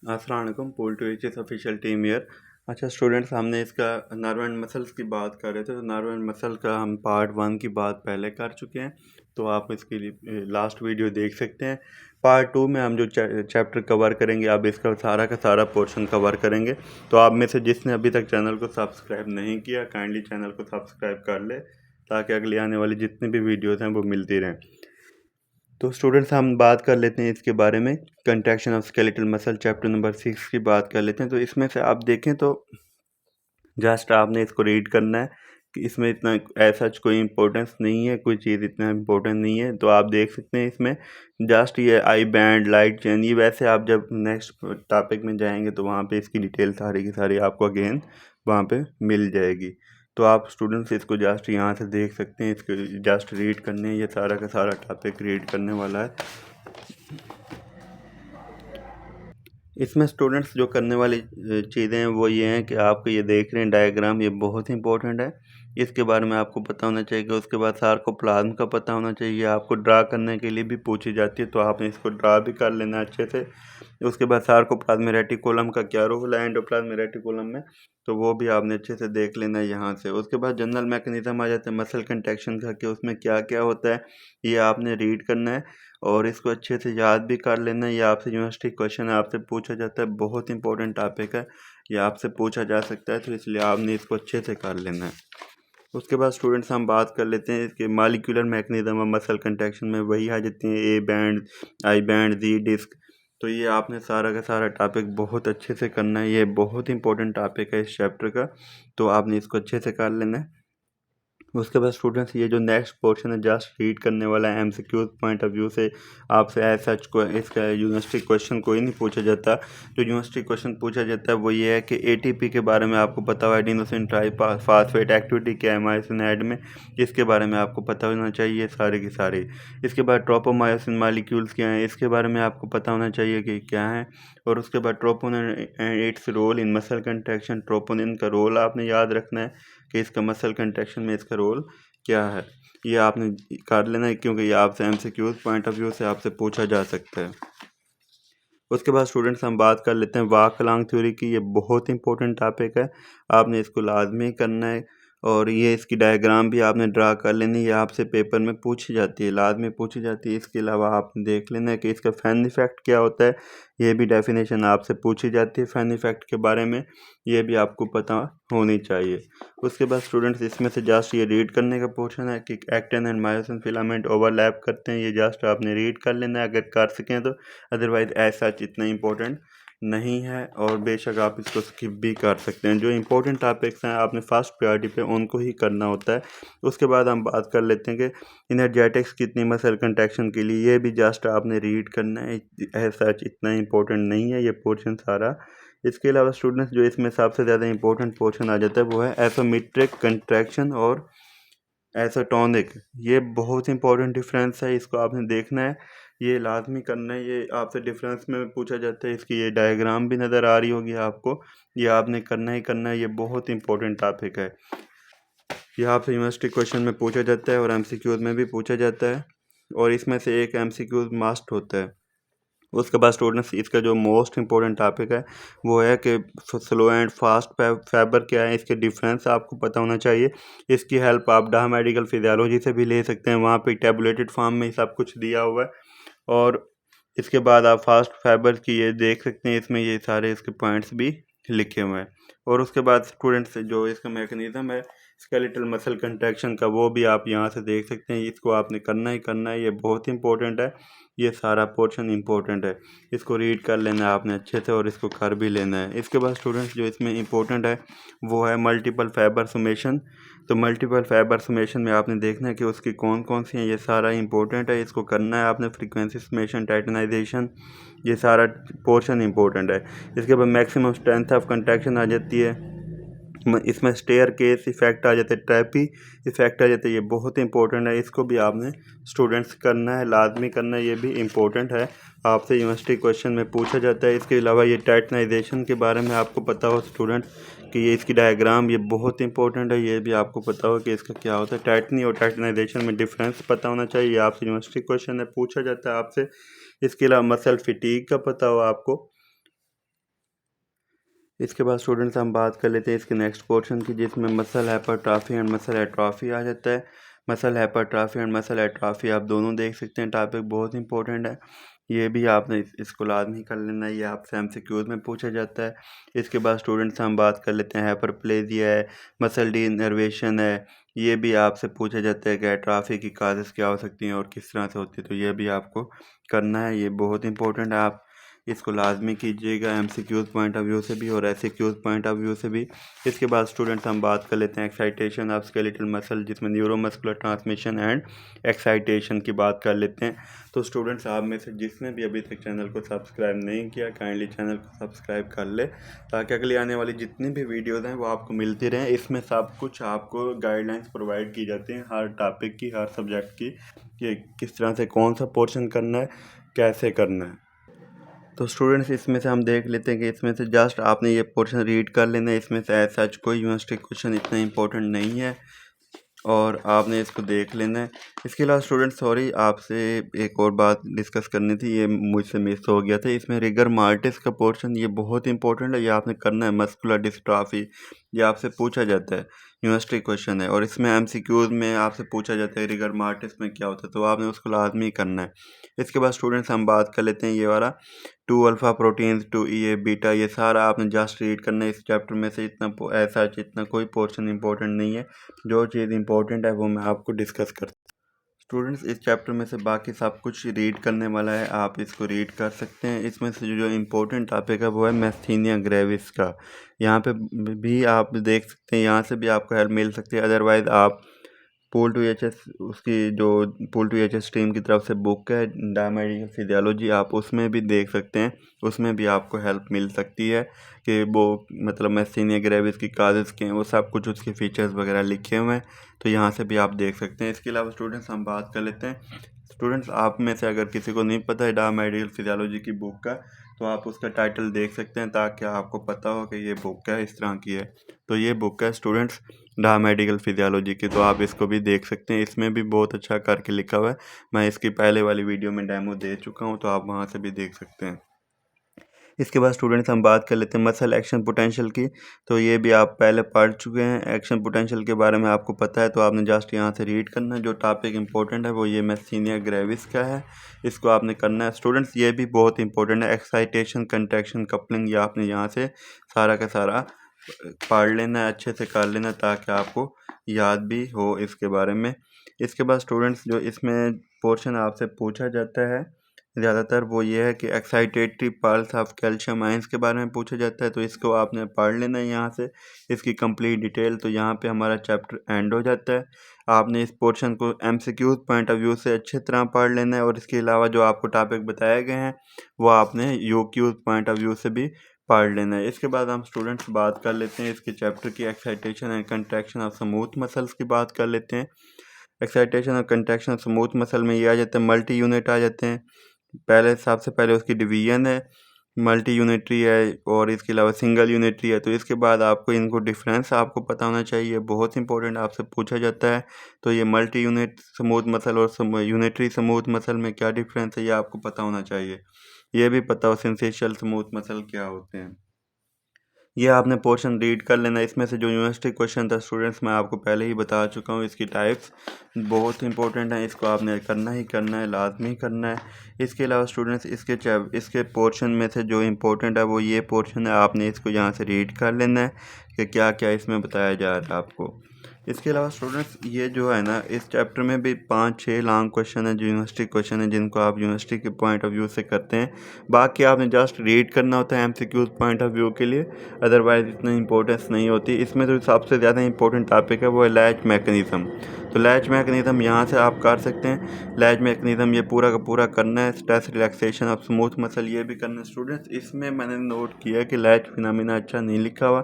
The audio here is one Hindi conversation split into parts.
अस्सलाम वालेकुम। Pool two HS official team here. अच्छा स्टूडेंट्स, हमने इसका नर्व एंड मसल्स की बात कर रहे थे, तो नर्व एंड मसल का हम पार्ट 1 की बात पहले कर चुके हैं, तो आप इसके लिए लास्ट वीडियो देख सकते हैं। पार्ट 2 में हम जो चैप्टर कवर करेंगे, अब इसका सारा का सारा पोर्शन कवर करेंगे। तो आप में से जिसने अभी तक चैनल को सब्सक्राइब नहीं किया, काइंडली चैनल को सब्सक्राइब कर ले, ताकि अगली आने वाली जितनी भी वीडियोज़ हैं वो मिलती रहें। तो स्टूडेंट्स, हम बात कर लेते हैं इसके बारे में। Contraction of skeletal muscle chapter number 6 की बात कर लेते हैं। तो इसमें से आप देखें तो जस्ट आपने इसको रीड करना है कि इसमें इतना ऐसा कोई इंपॉर्टेंस नहीं है, कोई चीज़ इतना इंपॉर्टेंट नहीं है। तो आप देख सकते हैं इसमें जस्ट ये आई बैंड, लाइट चेन, ये वैसे आप जब नेक्स्ट टॉपिक में जाएंगे तो वहाँ पे इसकी डिटेल सारी की सारी आपको अगेन वहाँ पे मिल जाएगी। तो आप स्टूडेंट्स इसको जस्ट यहाँ से देख सकते हैं, इसको जस्ट रीड करने हैं, ये सारा का सारा टॉपिक रीड करने वाला है। इसमें स्टूडेंट्स जो करने वाली चीज़ें हैं वो ये हैं कि आपको ये देख रहे हैं डायग्राम, ये बहुत इंपॉर्टेंट है, इसके बारे में आपको पता होना चाहिए। कि उसके बाद सार्कोप्लाज्म का पता होना चाहिए, आपको ड्रा करने के लिए भी पूछी जाती है, तो आपने इसको ड्रा भी कर लेना अच्छे से। उसके बाद सार्कोप्लाज्म रेटिकुलम का क्या रोल है एंडोप्लाज्म रेटिकुलम में, तो वो भी आपने अच्छे से देख लेना है यहाँ से। उसके बाद जनरल मैकेनिज्म आ जाता है मसल कंट्रैक्शन का, कि उसमें क्या क्या होता है, ये आपने रीड करना है और इसको अच्छे से याद भी कर लेना है। ये आपसे यूनिवर्सिटी क्वेश्चन आपसे पूछा जाता है, बहुत इंपॉर्टेंट टॉपिक है, ये आपसे पूछा जा सकता है, तो इसलिए आपने इसको अच्छे से कर लेना है। उसके बाद स्टूडेंट्स हम बात कर लेते हैं कि मॉलिक्यूलर मैकेनिज्म और मसल कंट्रैक्शन में वही आ जाती हैं A band, I band, Z disc. तो ये आपने सारा का सारा टॉपिक बहुत अच्छे से करना है, ये बहुत इंपॉर्टेंट टॉपिक है इस चैप्टर का, तो आपने इसको अच्छे से कर लेना है। उसके बाद स्टूडेंट्स ये जो नेक्स्ट पोर्शन है जस्ट रीड करने वाला है। एमसीक्यू पॉइंट ऑफ व्यू से आपसे ऐसा इसका यूनिवर्सिटी क्वेश्चन कोई नहीं पूछा जाता। जो यूनिवर्सिटी क्वेश्चन पूछा जाता है वो ये है कि एटीपी के बारे में आपको पता हो, एडिनोसिन ट्राइफॉस्फेट एक्टिविटी क्या है मायोसिन ऐड में, इसके बारे में आपको पता होना चाहिए सारे की सारे। इसके बाद ट्रोपोमायोसिन मॉलिक्यूल्स क्या हैं, इसके बारे में आपको पता होना चाहिए कि क्या है। और उसके बाद troponin and its role in muscle contraction, troponin का रोल आपने याद रखना है कि इसका मसल कंट्रैक्शन में इसका रोल क्या है, ये आपने कर लेना है, क्योंकि ये आपसे एमसीक्यूज पॉइंट ऑफ व्यू से आपसे पूछा जा सकता है। उसके बाद स्टूडेंट्स हम बात कर लेते हैं वाक अलोंग थ्योरी की। ये बहुत इंपॉर्टेंट टॉपिक है, आपने इसको लाजमी करना है, और ये इसकी डायग्राम भी आपने ड्रा कर लेनी है, ये आपसे पेपर में पूछी जाती है, लाजमी पूछी जाती है। इसके अलावा आपने देख लेना है कि इसका फैन इफेक्ट क्या होता है, ये भी डेफिनेशन आपसे पूछी जाती है फैन इफेक्ट के बारे में, ये भी आपको पता होनी चाहिए। उसके बाद स्टूडेंट्स इसमें से जस्ट ये रीड करने का पोर्शन है कि actin and myosin filament overlap करते हैं, ये जस्ट आपने रीड कर लेना है अगर कर सकें तो, अदरवाइज ऐसा इतना इंपॉर्टेंट नहीं है, और बेशक आप इसको स्किप भी कर सकते हैं। जो इंपॉर्टेंट टॉपिक्स हैं आपने फर्स्ट प्रायोरिटी पे उनको ही करना होता है। उसके बाद हम बात कर लेते हैं कि इनर्जेटिक्स कितनी मसल कंट्रैक्शन के लिए, ये भी जस्ट आपने रीड करना है, ऐसा इतना इंपॉर्टेंट नहीं है ये पोर्शन सारा। इसके अलावा स्टूडेंट्स जो इसमें सबसे ज़्यादा इंपॉर्टेंट पोर्शन आ जाता है वो है एसोमेट्रिक कंट्रैक्शन और एसोटोनिक। ये बहुत इंपॉर्टेंट डिफरेंस है, इसको आपने देखना है, ये लाजमी करना है, ये आपसे डिफरेंस में पूछा जाता है। इसकी ये डायग्राम भी नज़र आ रही होगी आपको, ये आपने करना ही करना है, ये बहुत इंपॉर्टेंट टॉपिक है, ये आपसे यूनिवर्सिटी क्वेश्चन में पूछा जाता है और एमसीक्यूज में भी पूछा जाता है, और इसमें से एक एमसीक्यूज मस्ट होता है। उसके बाद स्टूडेंट्स इसका जो मोस्ट इंपॉर्टेंट टॉपिक है वो है कि स्लो एंड फास्ट फाइबर क्या है, इसके डिफरेंस आपको पता होना चाहिए। इसकी हेल्प आप डाह मेडिकल फिजियोलॉजी से भी ले सकते हैं, वहाँ पे टैबुलेटेड फॉर्म में सब कुछ दिया हुआ है। और इसके बाद आप फास्ट फाइबर की ये देख सकते हैं, इसमें ये सारे इसके पॉइंट्स भी लिखे हुए हैं। और उसके बाद स्टूडेंट्स जो इसका मैकेनिज्म है स्केलेटल मसल कंट्रैक्शन का, वो भी आप यहाँ से देख सकते हैं, इसको आपने करना ही करना है, ये बहुत इंपॉर्टेंट है, ये सारा पोर्शन इंपॉर्टेंट है, इसको रीड कर लेना है आपने अच्छे से और इसको कर भी लेना है। इसके बाद स्टूडेंट्स जो इसमें इंपॉर्टेंट है वो है मल्टीपल फाइबर सुमेशन। तो मल्टीपल फाइबर सुमेशन में आपने देखना है कि उसकी कौन कौन सी हैं, ये सारा इंपॉर्टेंट है, इसको करना है आपने। फ्रीक्वेंसी सुमेशन, टाइटनाइजेशन, ये सारा पोर्शन इंपॉर्टेंट है। इसके बाद मैक्सिमम स्ट्रेंथ ऑफ कंट्रैक्शन आ जाती है, इसमें स्टेयर केस इफेक्ट आ जाता है, ट्रैपी इफेक्ट आ जाता है, ये बहुत इंपॉर्टेंट है, इसको भी आपने स्टूडेंट्स करना है, लाजमी करना है, ये भी इंपॉर्टेंट है, आपसे यूनिवर्सिटी क्वेश्चन में पूछा जाता है। इसके अलावा ये टाइटनाइजेशन के बारे में आपको पता हो स्टूडेंट्स कि ये इसकी डायग्राम ये बहुत इंपॉर्टेंट है, ये भी आपको पता हो कि इसका क्या होता है, टाइटनी और टाइटनाइजेशन में डिफरेंस पता होना चाहिए, आपसे यूनिवर्सिटी क्वेश्चन में पूछा जाता है आपसे। इसके अलावा मसल फिटीग का पता हो आपको, इसके बाद स्टूडेंट्स हम बात कर लेते हैं इसके नेक्स्ट पोर्शन की, जिसमें muscle hypertrophy and muscle atrophy आ जाता है। Muscle hypertrophy and muscle atrophy आप दोनों देख सकते हैं, टॉपिक बहुत इंपॉर्टेंट है। ये भी आपने इसको लाजमी कर लेना है, ये आपसे एमसीक्यूज में पूछा जाता है। इसके बाद स्टूडेंट्स हम बात कर लेते हैं हाइपरप्लेजिया है, मसल डीनर्वेशन है। ये भी आपसे पूछा जाता है कि एट्रॉफी की काजेज़ क्या हो सकती हैं और किस तरह से होती है, तो ये भी आपको करना है, ये बहुत इंपॉर्टेंट है। आप इसको लाजमी कीजिएगा एमसीक्यूज़ पॉइंट ऑफ व्यू से भी और एसक्यूज़ पॉइंट ऑफ व्यू से भी। इसके बाद स्टूडेंट्स हम बात कर लेते हैं एक्साइटेशन ऑफ स्केलेटल मसल, जिसमें न्यूरोमस्कुलर ट्रांसमिशन एंड एक्साइटेशन की बात कर लेते हैं। तो स्टूडेंट्स आप में से जिसने भी अभी तक चैनल को सब्सक्राइब नहीं किया, काइंडली चैनल को सब्सक्राइब कर ले, ताकि अगली आने वाली जितनी भी वीडियोज़ हैं वो आपको मिलती रहें। इसमें सब कुछ आपको गाइडलाइंस प्रोवाइड की जाती हैं हर टॉपिक की, हर सब्जेक्ट की, कि किस तरह से कौन सा पोर्शन करना है, कैसे करना है। तो स्टूडेंट्स इसमें से हम देख लेते हैं कि इसमें से जस्ट आपने ये पोर्शन रीड कर लेना है। इसमें से एज सच कोई यूनिवर्सिटी क्वेश्चन इतना इंपॉर्टेंट नहीं है और आपने इसको देख लेना है। इसके अलावा स्टूडेंट सॉरी, आपसे एक और बात डिस्कस करनी थी, ये मुझसे मिस हो गया था। इसमें रिगर मार्टिस का पोर्शन ये बहुत इंपॉर्टेंट है, ये आपने करना है। मस्कुलर डिस्ट्रॉफी ये आपसे पूछा जाता है, यूनिवर्सिटी क्वेश्चन है, और इसमें एमसीक्यूज में आपसे पूछा जाता है रिगर मार्टिस में क्या होता है, तो आपने उसको लाजमी करना है। इसके बाद स्टूडेंट्स हम बात कर लेते हैं ये वाला 2 अल्फ़ा प्रोटीन्स 2 ई बीटा, ये सारा आपने जस्ट रीड करना है इस चैप्टर में से। इतना ऐसा इतना कोई पोर्शन इंपॉर्टेंट नहीं है, जो चीज़ इंपॉर्टेंट है वो मैं आपको डिस्कस करता हूँ। स्टूडेंट्स इस चैप्टर में से बाकी सब कुछ रीड करने वाला है, आप इसको रीड कर सकते हैं। इसमें से जो इम्पोर्टेंट टॉपिक है वो है मैस्थीनिया ग्रेविस का। यहाँ पे भी आप देख सकते हैं, यहाँ से भी आपको हेल्प मिल सकती है। अदरवाइज़ आप पूल टू एच एस, उसकी जो pool two H S team की तरफ से बुक है डायमेडिकल फिजियोलॉजी, आप उसमें भी देख सकते हैं, उसमें भी आपको हेल्प मिल सकती है कि वो मतलब मैस्थीनिया ग्रेविस की काजेज़ के हैं, वो सब कुछ उसके फीचर्स वगैरह लिखे हुए हैं, तो यहाँ से भी आप देख सकते हैं। इसके अलावा स्टूडेंट्स हम बात कर लेते हैं। स्टूडेंट्स आप में से अगर किसी को नहीं पता है डायमेडिकल फिजियोलॉजी की बुक का, तो आप उसका टाइटल देख सकते हैं, ताकि आपको पता हो कि ये बुक क्या इस तरह की है। तो ये बुक है स्टूडेंट्स डायमेडिकल फिजियोलॉजी की, तो आप इसको भी देख सकते हैं। इसमें भी बहुत अच्छा करके लिखा हुआ है, मैं इसकी पहले वाली वीडियो में डेमो दे चुका हूँ, तो आप वहाँ से भी देख सकते हैं। इसके बाद स्टूडेंट्स हम बात कर लेते हैं मसल एक्शन पोटेंशियल की, तो ये भी आप पहले पढ़ चुके हैं। एक्शन पोटेंशियल के बारे में आपको पता है, तो आपने जस्ट यहाँ से रीड करना है। जो टॉपिक इंपॉर्टेंट है वो ये मैस्थीनिया ग्रेविस का है, इसको आपने करना है। स्टूडेंट्स ये भी बहुत इंपॉर्टेंट है, एक्साइटेशन कंट्रैक्शन कपलिंग, ये आपने यहाँ से सारा का सारा पढ़ लेना है, अच्छे से कर लेना, ताकि आपको याद भी हो इसके बारे में। इसके बाद स्टूडेंट्स जो इसमें पोर्शन आपसे पूछा जाता है ज़्यादातर वो ये है कि excitatory pulse of calcium ions के बारे में पूछा जाता है, तो इसको आपने पढ़ लेना है यहाँ से, इसकी कंप्लीट डिटेल। तो यहाँ पे हमारा चैप्टर एंड हो जाता है। आपने इस पोर्शन को एमसीक्यूज पॉइंट ऑफ व्यू से अच्छी तरह पढ़ लेना है, और इसके अलावा जो आपको टॉपिक बताए गए हैं वो आपने यूक्यूज पॉइंट ऑफ व्यू से भी पढ़ लेना है। इसके बाद हम स्टूडेंट्स बात कर लेते हैं इसके चैप्टर की excitation and contraction of smooth muscles की बात कर लेते हैं। एक्साइटेशन और कंट्रैक्शन ऑफ स्मूथ मसल में ये आ जाते हैं, मल्टी यूनिट आ जाते हैं। पहले सबसे पहले उसकी डिवीज़न है, मल्टी यूनिटरी है, और इसके अलावा सिंगल यूनिटरी है। तो इसके बाद आपको इनको डिफरेंस आपको पता होना चाहिए, बहुत इंपॉर्टेंट आपसे पूछा जाता है। तो ये मल्टी यूनिट स्मूथ मसल और यूनिटरी स्मूथ मसल में क्या डिफरेंस है, ये आपको पता होना चाहिए। ये भी पता हो सेंसेशियल स्मूथ मसल क्या होते हैं। ये आपने पोर्शन रीड कर लेना। इसमें से जो यूनिवर्सिटी क्वेश्चन था स्टूडेंट्स, मैं आपको पहले ही बता चुका हूँ, इसकी टाइप्स बहुत इंपॉर्टेंट हैं, इसको आपने करना ही करना है, लाजमी करना है। इसके अलावा स्टूडेंट्स इसके पोर्शन में से जो इम्पोर्टेंट है वो ये पोर्शन है, आपने इसको यहाँ से रीड कर लेना है कि क्या क्या इसमें बताया जा रहा है आपको। इसके अलावा स्टूडेंट्स ये जो है ना, इस चैप्टर में भी 5-6 लॉन्ग क्वेश्चन है जो यूनिवर्सिटी क्वेश्चन है, जिनको आप यूनिवर्सिटी के पॉइंट ऑफ व्यू से करते हैं। बाकी आपने जस्ट रीड करना होता है एमसीक्यूज पॉइंट ऑफ व्यू के लिए, अदरवाइज़ इतना इंपॉर्टेंस नहीं होती। इसमें जो सबसे ज़्यादा इंपॉर्टेंट टॉपिक है वो है लैच मैकेनिज़्म। तो लैच मैकेनिज़्म यहाँ से आप कर सकते हैं। लैच मैकेनिज़्म ये पूरा का पूरा करना है। Stress relaxation of smooth muscle ये भी करना है स्टूडेंट्स। इसमें मैंने नोट किया कि लैच फिनोमेना अच्छा नहीं लिखा हुआ,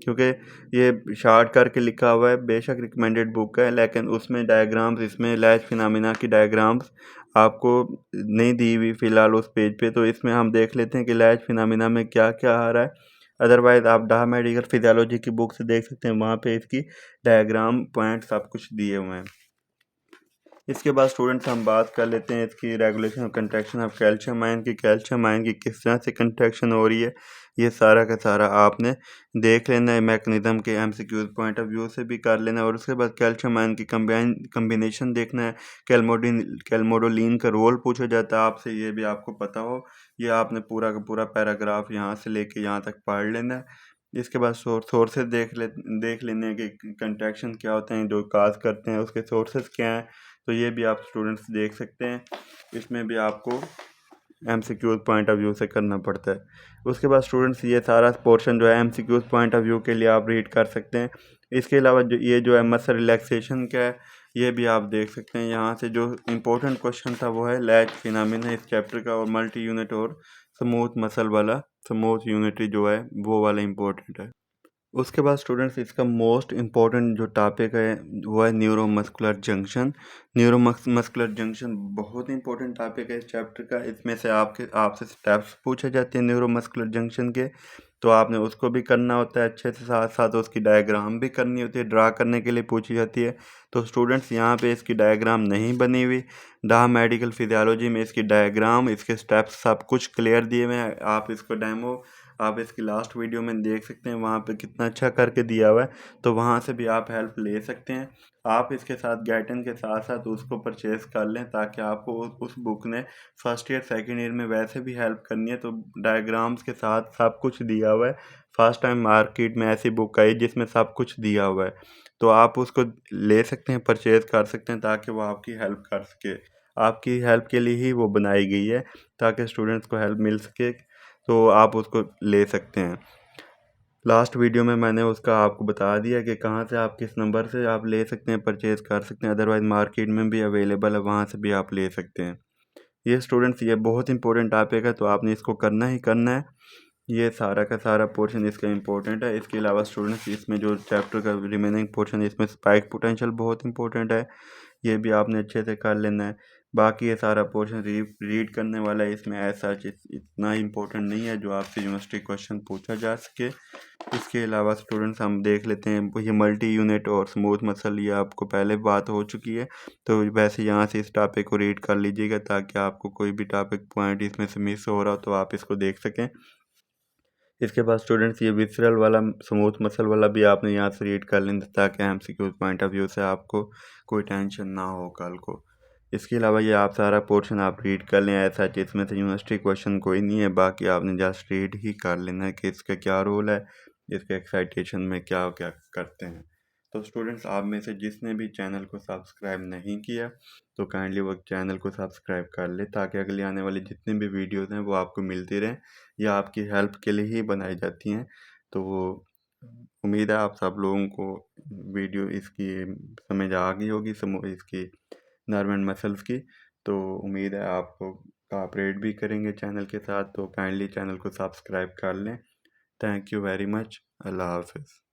क्योंकि ये शार्ट करके लिखा हुआ है। बेशक रिकमेंडेड बुक है, लेकिन उसमें डायग्राम्स, इसमें लैच फिनोमेना की डायग्राम्स आपको नहीं दी हुई फ़िलहाल उस पेज पे। तो इसमें हम देख लेते हैं कि लैच फिनोमेना में क्या क्या आ रहा है। अदरवाइज़ आप डायमेडिकल फिजियोलॉजी की बुक से देख सकते हैं, वहाँ पे इसकी डायग्राम पॉइंट सब कुछ दिए हुए हैं। इसके बाद स्टूडेंट्स हम बात कर लेते हैं इसकी रेगुलेशन और कंट्रैक्शन ऑफ कैल्शियम आयन की किस तरह से कंट्रैक्शन हो रही है। ये सारा का सारा आपने देख लेना है, मैकेनिज्म के एमसीक्यूज पॉइंट ऑफ व्यू से भी कर लेना है। और उसके बाद कैल्शियम आयन की कम्बिनेशन देखना है। कैल्मोडोलिन का रोल पूछा जाता है आपसे, ये भी आपको पता हो। ये आपने पूरा का पूरा पैराग्राफ यहाँ से लेके यहाँ तक पढ़ लेना है। इसके बाद सोर्सेज देख लेने हैं कि कंट्रैक्शन क्या होते हैं, जो काज करते हैं उसके सोर्सेज क्या हैं। तो ये भी आप स्टूडेंट्स देख सकते हैं। इसमें भी आपको एमसीक्यूज पॉइंट ऑफ व्यू से करना पड़ता है। उसके बाद स्टूडेंट्स ये सारा पोर्शन जो है एमसीक्यूज पॉइंट ऑफ व्यू के लिए आप रीड कर सकते हैं। इसके अलावा जो है मसल रिलैक्सेशन क्या है, ये भी आप देख सकते हैं। यहाँ से जो इम्पोर्टेंट क्वेश्चन था वो है लैच फिनोमेना इस चैप्टर का, और मल्टी यूनिट और स्मूथ यूनिटी जो है वो वाला इम्पोर्टेंट है। उसके बाद स्टूडेंट्स इसका मोस्ट इम्पॉर्टेंट जो टॉपिक है वो है न्यूरोमस्कुलर जंक्शन। न्यूरोमस्कुलर जंक्शन बहुत इंपॉर्टेंट टॉपिक है इस चैप्टर का। इसमें से आपसे स्टेप्स पूछे जाते हैं न्यूरोमस्कुलर जंक्शन के, तो आपने उसको भी करना होता है अच्छे से, साथ साथ उसकी डायग्राम भी करनी होती है, ड्रा करने के लिए पूछी जाती है। तो स्टूडेंट्स यहाँ पे इसकी डायग्राम नहीं बनी हुई, दा मेडिकल फिजियोलॉजी में इसकी डायग्राम, इसके स्टेप्स सब कुछ क्लियर दिए हुए हैं। आप इसको डेमो आप इसकी लास्ट वीडियो में देख सकते हैं, वहाँ पे कितना अच्छा करके दिया हुआ है। तो वहाँ से भी आप हेल्प ले सकते हैं। आप इसके साथ गाइडन के साथ साथ उसको परचेज़ कर लें, ताकि आपको उस बुक ने फर्स्ट ईयर सेकेंड ईयर में वैसे भी हेल्प करनी है। तो डायग्राम्स के साथ सब कुछ दिया हुआ है। फर्स्ट टाइम मार्केट में ऐसी बुक आई जिसमें सब कुछ दिया हुआ है, तो आप उसको ले सकते हैं, परचेज़ कर सकते हैं, ताकि वो आपकी हेल्प कर सके। आपकी हेल्प के लिए ही वो बनाई गई है, ताकि स्टूडेंट्स को हेल्प मिल सके। तो आप उसको ले सकते हैं। लास्ट वीडियो में मैंने उसका आपको बता दिया कि कहाँ से आप किस नंबर से आप ले सकते हैं, परचेज़ कर सकते हैं। अदरवाइज़ मार्केट में भी अवेलेबल है, वहाँ से भी आप ले सकते हैं। ये स्टूडेंट्स ये बहुत इंपॉर्टेंट टॉपिक है, तो आपने इसको करना ही करना है। ये सारा का सारा पोर्शन इसका इंपॉर्टेंट है। इसके अलावा स्टूडेंट्स इसमें जो चैप्टर का रिमेनिंग पोर्शन है, इसमें स्पाइक पोटेंशियल बहुत इंपॉर्टेंट है, ये भी आपने अच्छे से कर लेना है। बाकी ये सारा पोर्शन रीड करने वाला है, इसमें ऐसा इतना इम्पोर्टेंट नहीं है जो आपसे यूनिवर्सिटी क्वेश्चन पूछा जा सके। इसके अलावा स्टूडेंट्स हम देख लेते हैं, ये मल्टी यूनिट और स्मूथ मसल, ये आपको पहले बात हो चुकी है। तो वैसे यहाँ से इस टॉपिक को रीड कर लीजिएगा, ताकि आपको कोई भी टॉपिक पॉइंट इसमें से मिस हो रहा हो तो आप इसको देख सकें। इसके बाद स्टूडेंट्स ये विसरल वाला स्मूथ मसल वाला भी आपने यहाँ से रीड कर लेना, ताकि एमसीक्यू पॉइंट ऑफ व्यू से आपको कोई टेंशन ना हो कल को। इसके अलावा ये आप सारा पोर्शन आप रीड कर लें, ऐसा कि इसमें से यूनिवर्सिटी क्वेश्चन कोई नहीं है, बाकी आपने जस्ट रीड ही कर लेना है कि इसका क्या रोल है, इसके एक्साइटेशन में क्या क्या करते हैं। तो स्टूडेंट्स आप में से जिसने भी चैनल को सब्सक्राइब नहीं किया, तो काइंडली वो चैनल को सब्सक्राइब कर ले, ताकि अगली आने वाली जितनी भी वीडियोज़ हैं वो आपको मिलती रहें, या आपकी हेल्प के लिए ही बनाई जाती हैं। तो उम्मीद है आप सब लोगों को वीडियो इसकी समझ आ गई होगी, इसकी नर्व एंड मसल्स की। तो उम्मीद है आप कोऑपरेट भी करेंगे चैनल के साथ, तो काइंडली चैनल को सब्सक्राइब कर लें। Thank you very much. अल्लाह हाफिज़।